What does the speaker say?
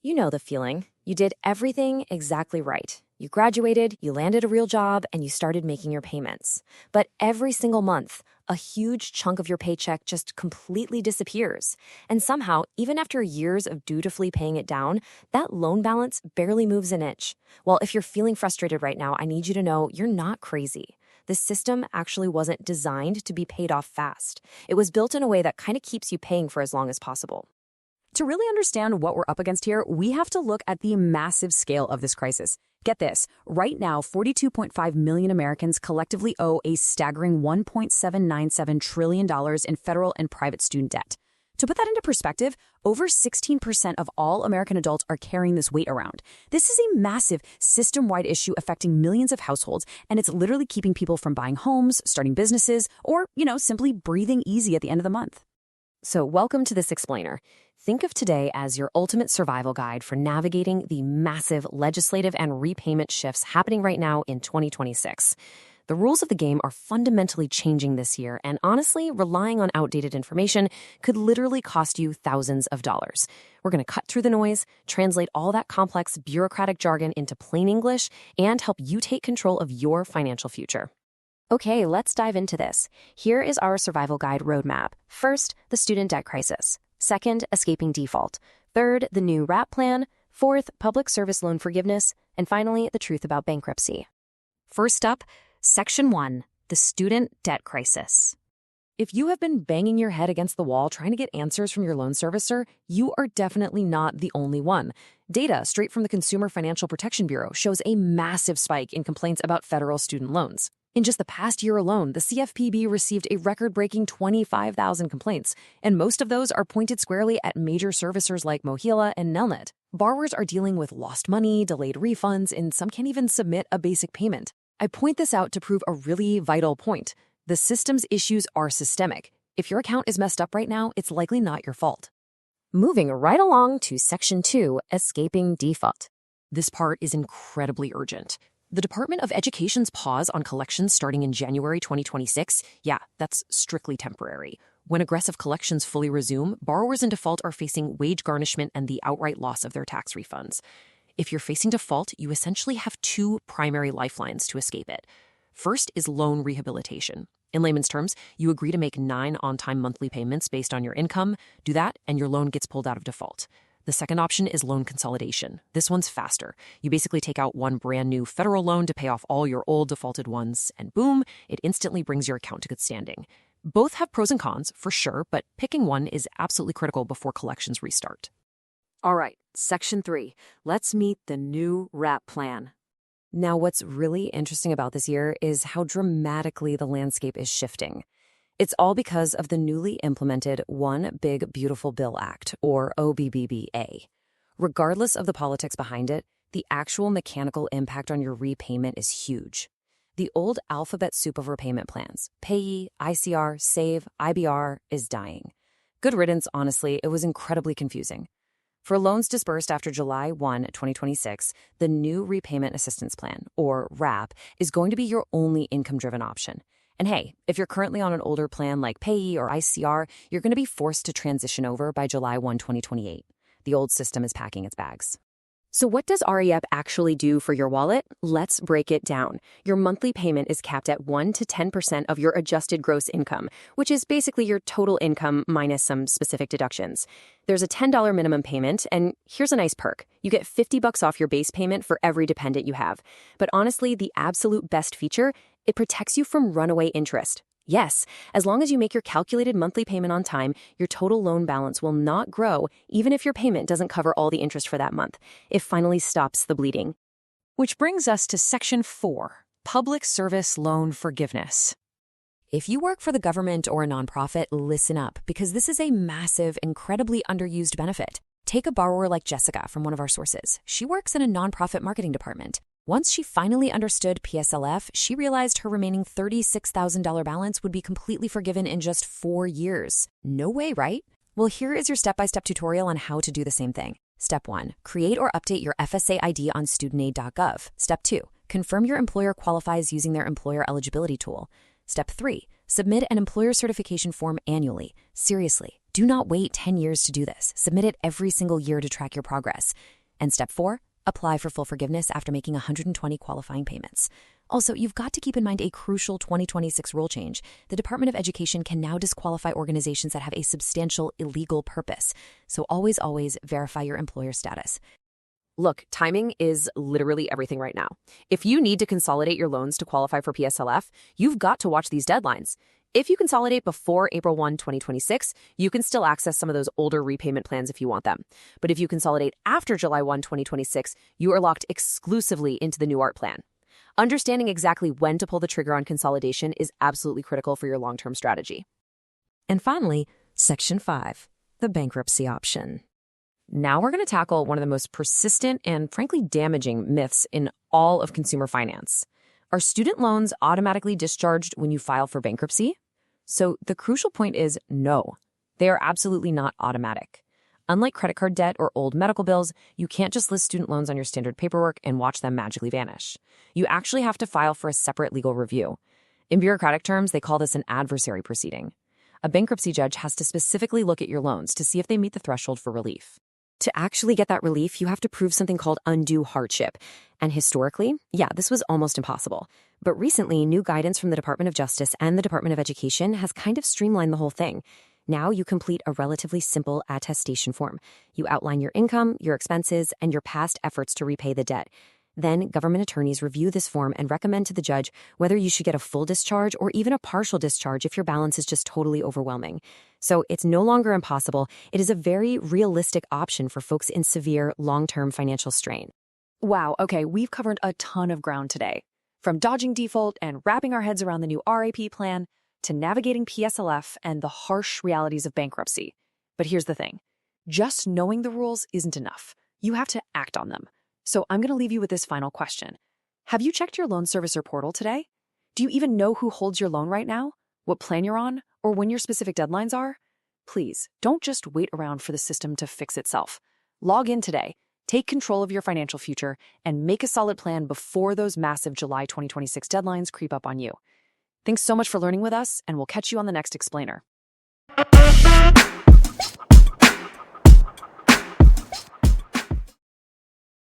You know the feeling. You did everything exactly right. You graduated, you landed a real job, and you started making your payments. But every single month, a huge chunk of your paycheck just completely disappears. And somehow, even after years of dutifully paying it down, that loan balance barely moves an inch. Well, if you're feeling frustrated right now, I need you to know you're not crazy. The system actually wasn't designed to be paid off fast. It was built in a way that kind of keeps you paying for as long as possible. To really understand what we're up against here, we have to look at the massive scale of this crisis. Get this, right now, 42.5 million Americans collectively owe a staggering $1.797 trillion in federal and private student debt. To put that into perspective, over 16% of all American adults are carrying this weight around. This is a massive system-wide issue affecting millions of households, and it's literally keeping people from buying homes, starting businesses, or, simply breathing easy at the end of the month. So welcome to this explainer. Think of today as your ultimate survival guide for navigating the massive legislative and repayment shifts happening right now in 2026. The rules of the game are fundamentally changing this year, and honestly, relying on outdated information could literally cost you thousands of dollars. We're going to cut through the noise, translate all that complex bureaucratic jargon into plain English, and help you take control of your financial future. Okay, let's dive into this. Here is our survival guide roadmap. First, the student debt crisis. Second, escaping default. Third, the new RAP plan. Fourth, public service loan forgiveness. And finally, the truth about bankruptcy. First up, Section 1, the student debt crisis. If you have been banging your head against the wall trying to get answers from your loan servicer, you are definitely not the only one. Data straight from the Consumer Financial Protection Bureau shows a massive spike in complaints about federal student loans. In just the past year alone, the CFPB received a record-breaking 25,000 complaints, and most of those are pointed squarely at major servicers like Mohila and Nelnet. Borrowers are dealing with lost money, delayed refunds, and some can't even submit a basic payment. I point this out to prove a really vital point. The system's issues are systemic. If your account is messed up right now, it's likely not your fault. Moving right along to Section 2, escaping default. This part is incredibly urgent. The Department of Education's pause on collections starting in January 2026, that's strictly temporary. When aggressive collections fully resume, borrowers in default are facing wage garnishment and the outright loss of their tax refunds. If you're facing default, you essentially have two primary lifelines to escape it. First is loan rehabilitation. In layman's terms, you agree to make 9 on-time monthly payments based on your income, do that, and your loan gets pulled out of default. The second option is loan consolidation. This one's faster. You basically take out one brand new federal loan to pay off all your old defaulted ones, and boom, it instantly brings your account to good standing. Both have pros and cons, for sure, but picking one is absolutely critical before collections restart. All right, Section 3. Let's meet the new RAP plan. Now, what's really interesting about this year is how dramatically the landscape is shifting. It's all because of the newly implemented One Big Beautiful Bill Act, or OBBBA. Regardless of the politics behind it, the actual mechanical impact on your repayment is huge. The old alphabet soup of repayment plans, PAYE, ICR, SAVE, IBR, is dying. Good riddance, honestly, it was incredibly confusing. For loans disbursed after July 1, 2026, the new Repayment Assistance Plan, or RAP, is going to be your only income-driven option. And hey, if you're currently on an older plan like PAYE or ICR, you're going to be forced to transition over by July 1, 2028. The old system is packing its bags. So what does REP actually do for your wallet? Let's break it down. Your monthly payment is capped at 1 to 10% of your adjusted gross income, which is basically your total income minus some specific deductions. There's a $10 minimum payment, and here's a nice perk. You get $50 off your base payment for every dependent you have. But honestly, the absolute best feature, it protects you from runaway interest. Yes, as long as you make your calculated monthly payment on time, your total loan balance will not grow, even if your payment doesn't cover all the interest for that month. It finally stops the bleeding. Which brings us to Section 4, Public Service Loan Forgiveness. If you work for the government or a nonprofit, listen up, because this is a massive, incredibly underused benefit. Take a borrower like Jessica from one of our sources. She works in a nonprofit marketing department. Once she finally understood PSLF, she realized her remaining $36,000 balance would be completely forgiven in just 4 years. No way, right? Well, here is your step-by-step tutorial on how to do the same thing. Step 1. Create or update your FSA ID on studentaid.gov. Step 2. Confirm your employer qualifies using their employer eligibility tool. Step 3. Submit an employer certification form annually. Seriously, Do not wait 10 years to do this. Submit it every single year to track your progress. And step 4, apply for full forgiveness after making 120 qualifying payments. Also, you've got to keep in mind a crucial 2026 rule change. The Department of Education can now disqualify organizations that have a substantial illegal purpose. So always verify your employer status. Look, timing is literally everything right now. If you need to consolidate your loans to qualify for PSLF, you've got to watch these deadlines. If you consolidate before April 1, 2026, you can still access some of those older repayment plans if you want them. But if you consolidate after July 1, 2026, you are locked exclusively into the new ART plan. Understanding exactly when to pull the trigger on consolidation is absolutely critical for your long-term strategy. And finally, Section 5, the bankruptcy option. Now we're going to tackle one of the most persistent and frankly damaging myths in all of consumer finance. Are student loans automatically discharged when you file for bankruptcy? So the crucial point is no, they are absolutely not automatic. Unlike credit card debt or old medical bills, you can't just list student loans on your standard paperwork and watch them magically vanish. You actually have to file for a separate legal review. In bureaucratic terms, they call this an adversary proceeding. A bankruptcy judge has to specifically look at your loans to see if they meet the threshold for relief. To actually get that relief, you have to prove something called undue hardship. And historically, this was almost impossible. But recently, new guidance from the Department of Justice and the Department of Education has kind of streamlined the whole thing. Now you complete a relatively simple attestation form. You outline your income, your expenses, and your past efforts to repay the debt. Then government attorneys review this form and recommend to the judge whether you should get a full discharge or even a partial discharge if your balance is just totally overwhelming. So it's no longer impossible. It is a very realistic option for folks in severe, long-term financial strain. Wow, okay, we've covered a ton of ground today. From dodging default and wrapping our heads around the new RAP plan to navigating PSLF and the harsh realities of bankruptcy. But here's the thing. Just knowing the rules isn't enough. You have to act on them. So I'm going to leave you with this final question. Have you checked your loan servicer portal today? Do you even know who holds your loan right now, what plan you're on, or when your specific deadlines are? Please, don't just wait around for the system to fix itself. Log in today, take control of your financial future, and make a solid plan before those massive July 2026 deadlines creep up on you. Thanks so much for learning with us, and we'll catch you on the next Explainer.